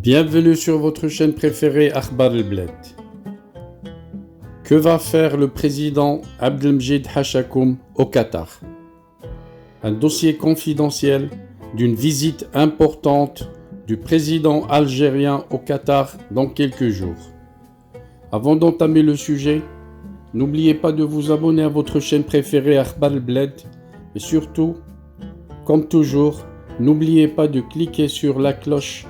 Bienvenue sur votre chaîne préférée Akhbar al-Bled. Que va faire le président Abdelmjid Hachakoum au Qatar? Un dossier confidentiel d'une visite importante du président algérien au Qatar dans quelques jours. Avant d'entamer le sujet, n'oubliez pas de vous abonner à votre chaîne préférée Akhbar al-Bled et surtout, comme toujours, n'oubliez pas de cliquer sur la cloche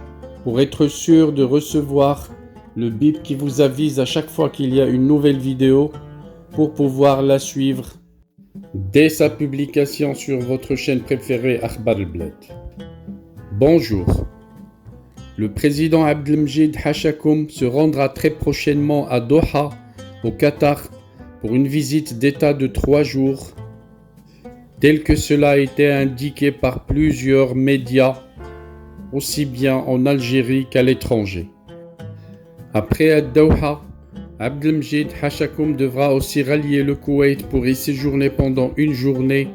pour être sûr de recevoir le bip qui vous avise à chaque fois qu'il y a une nouvelle vidéo pour pouvoir la suivre dès sa publication sur votre chaîne préférée Akhbar al-Bled. Bonjour. Le président Abdelmjid Hachakoum se rendra très prochainement à Doha, au Qatar, pour une visite d'État de 3 jours, tel que cela a été indiqué par plusieurs médias, aussi bien en Algérie qu'à l'étranger. Après Doha, Abdelmjid Hachakoum devra aussi rallier le Koweït pour y séjourner pendant une journée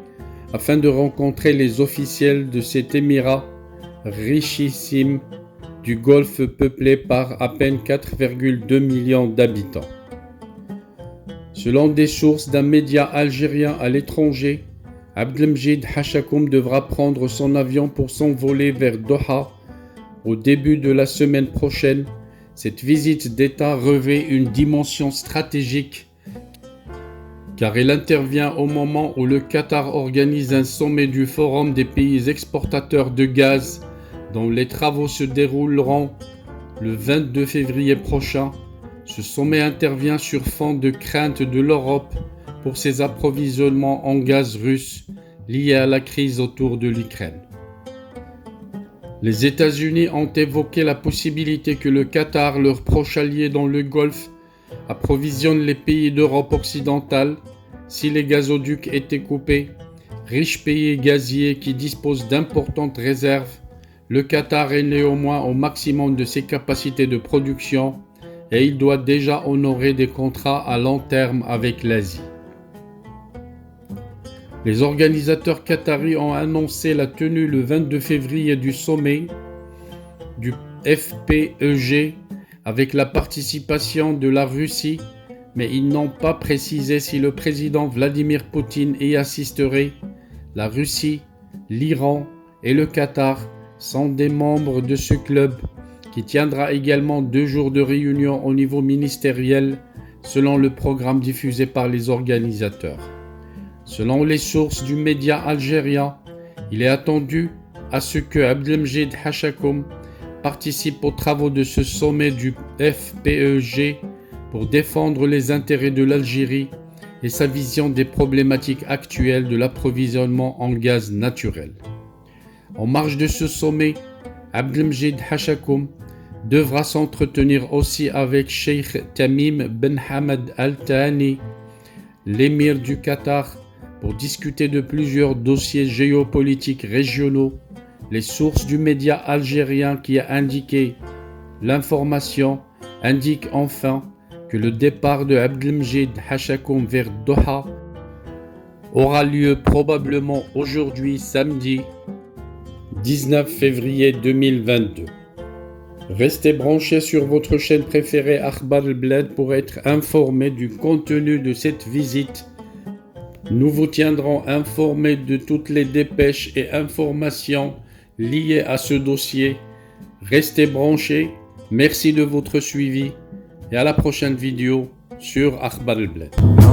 afin de rencontrer les officiels de cet émirat richissime du Golfe peuplé par à peine 4,2 millions d'habitants. Selon des sources d'un média algérien à l'étranger, Abdelmjid Hachakoum devra prendre son avion pour s'envoler vers Doha au début de la semaine prochaine. Cette visite d'État revêt une dimension stratégique car elle intervient au moment où le Qatar organise un sommet du Forum des pays exportateurs de gaz dont les travaux se dérouleront le 22 février prochain. Ce sommet intervient sur fond de crainte de l'Europe pour ses approvisionnements en gaz russe liés à la crise autour de l'Ukraine. Les États-Unis ont évoqué la possibilité que le Qatar, leur proche allié dans le Golfe, approvisionne les pays d'Europe occidentale si les gazoducs étaient coupés. Riche pays gazier qui dispose d'importantes réserves, le Qatar est néanmoins au maximum de ses capacités de production et il doit déjà honorer des contrats à long terme avec l'Asie. Les organisateurs qataris ont annoncé la tenue le 22 février du sommet du FPEG avec la participation de la Russie, mais ils n'ont pas précisé si le président Vladimir Poutine y assisterait. La Russie, l'Iran et le Qatar sont des membres de ce club qui tiendra également 2 jours de réunion au niveau ministériel selon le programme diffusé par les organisateurs. Selon les sources du média algérien, il est attendu à ce que Abdelmjid Hachakoum participe aux travaux de ce sommet du FPEG pour défendre les intérêts de l'Algérie et sa vision des problématiques actuelles de l'approvisionnement en gaz naturel. En marge de ce sommet, Abdelmjid Hachakoum devra s'entretenir aussi avec Cheikh Tamim Ben Hamad Al Thani, l'émir du Qatar, pour discuter de plusieurs dossiers géopolitiques régionaux. Les sources du média algérien qui a indiqué l'information indiquent enfin que le départ de Abdelmjid Hachakoum vers Doha aura lieu probablement aujourd'hui, samedi 19 février 2022. Restez branchés sur votre chaîne préférée Akhbar al-Bled pour être informés du contenu de cette visite. Nous vous tiendrons informés de toutes les dépêches et informations liées à ce dossier. Restez branchés, merci de votre suivi et à la prochaine vidéo sur Akhbar al-Bled.